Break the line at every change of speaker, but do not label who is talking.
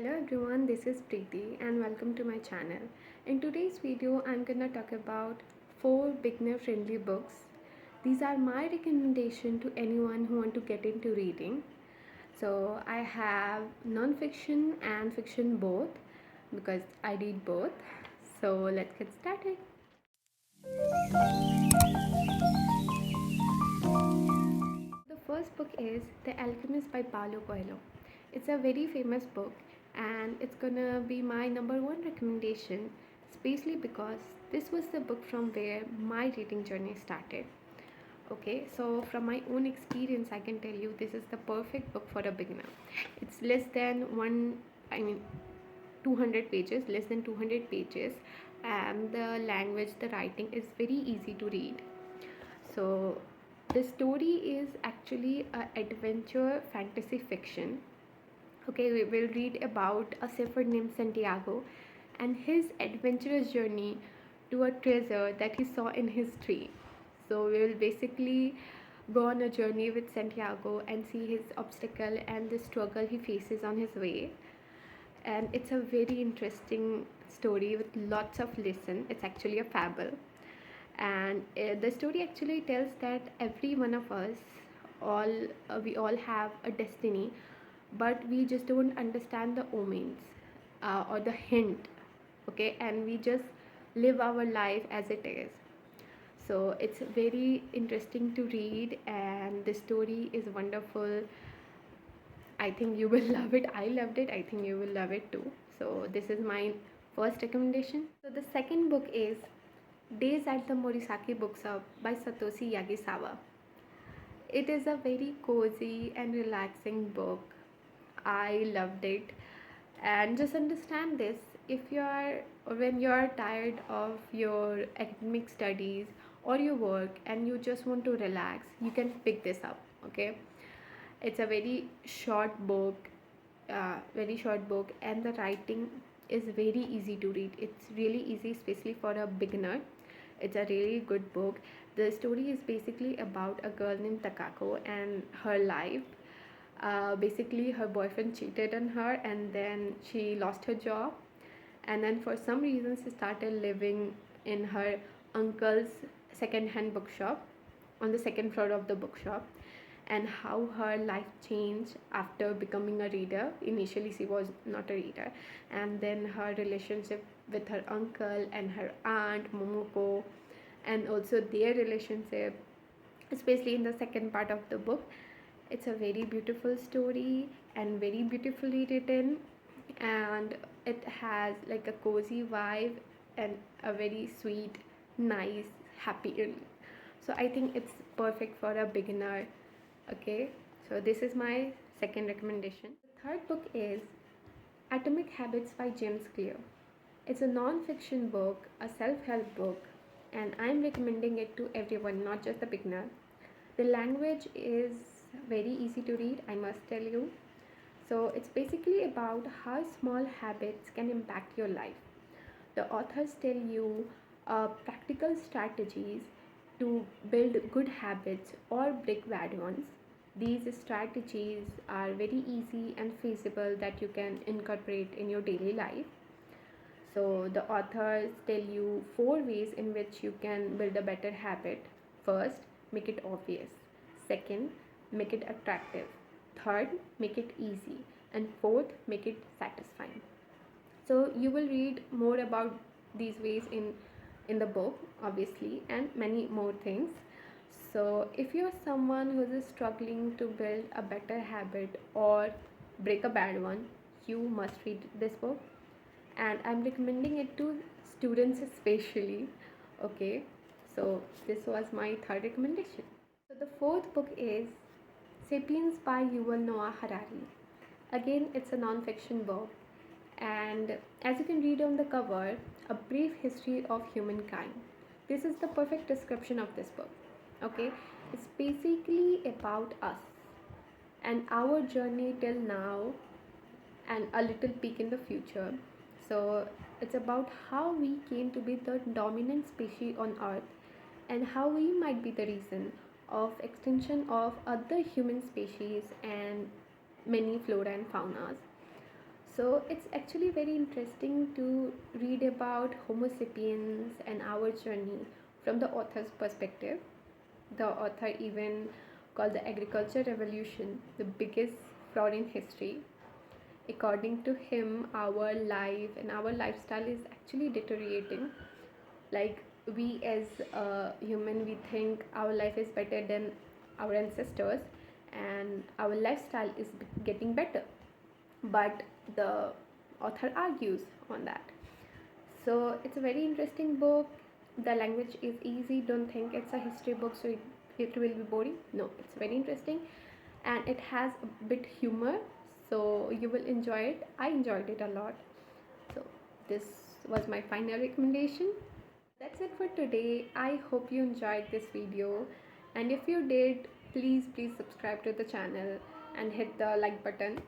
Hello everyone, this is Prity and welcome to my channel. In today's video, I'm gonna talk about 4 beginner friendly books. These are my recommendation to anyone who want to get into reading. So I have non-fiction and fiction both because I read both. So let's get started. The first book is The Alchemist by Paulo Coelho. It's a very famous book and it's gonna be my number one recommendation, especially because this was the book from where my reading journey started. Okay, so from my own experience, I can tell you this is the perfect book for a beginner. It's less than 200 pages, less than 200 pages, and the language, the writing is very easy to read. So the story is actually a adventure fantasy fiction. Okay, we will read about a shepherd named Santiago and his adventurous journey to a treasure that he saw in his tree. So we will basically go on a journey with Santiago and see his obstacle and the struggle he faces on his way. And it's a very interesting story with lots of lessons. It's actually a fable, and the story actually tells that every one of us, all we all have a destiny, but we just don't understand the omens or the hint. Okay, and we just live our life as it is. So it's very interesting to read and the story is wonderful. I think you will love it. I loved it. I think you will love it too. So this is my first recommendation. So the second book is Days at the Morisaki Bookshop by Satoshi Yagisawa. It is a very cozy and relaxing book. I loved it. And just understand this, if you are when you are tired of your academic studies or your work and you just want to relax, you can pick this up. Okay, it's a very short book, and the writing is very easy to read. It's really easy, especially for a beginner. It's a really good book. The story is basically about a girl named Takako and her life. Basically, her boyfriend cheated on her, and then she lost her job. And then, for some reason, she started living in her uncle's second-hand bookshop on the second floor of the bookshop, and how her life changed after becoming a reader. Initially, she was not a reader, and then her relationship with her uncle and her aunt Momoko, and also their relationship, especially in the second part of the book. It's a very beautiful story and very beautifully written, and it has like a cozy vibe and a very sweet, nice, happy ending. So I think it's perfect for a beginner. Okay, so this is my second recommendation. The third book is Atomic Habits by James Clear. It's a non-fiction book, a self-help book, and I'm recommending it to everyone, not just the beginner. The language is very easy to read, I must tell you. So it's basically about how small habits can impact your life. The authors tell you practical strategies to build good habits or break bad ones. These strategies are very easy and feasible that you can incorporate in your daily life. So the authors tell you 4 ways in which you can build a better habit. First, make it obvious. Second, make it attractive. Third, make it easy. And fourth, make it satisfying. So you will read more about these ways in the book, obviously, and many more things. So if you're someone who is struggling to build a better habit or break a bad one, you must read this book, and I'm recommending it to students especially. Okay, so this was my third recommendation. So the fourth book is Sapiens by Yuval Noah Harari. Again, it's a non-fiction book, and as you can read on the cover, a brief history of humankind. This is the perfect description of this book. Okay, it's basically about us and our journey till now and a little peek in the future. So it's about how we came to be the dominant species on earth and how we might be the reason of extinction of other human species and many flora and faunas. So it's actually very interesting to read about Homo sapiens and our journey from the author's perspective. The author even called the agriculture revolution the biggest fraud in history. According to him, our life and our lifestyle is actually deteriorating. Like, we as a human, we think our life is better than our ancestors, and our lifestyle is getting better, but the author argues on that. So it's a very interesting book. The language is easy. Don't think it's a history book, so it will be boring. No, it's very interesting, and it has a bit humor, so you will enjoy it. I enjoyed it a lot. So this was my final recommendation. That's it for today. I hope you enjoyed this video, and if you did, please subscribe to the channel and hit the like button.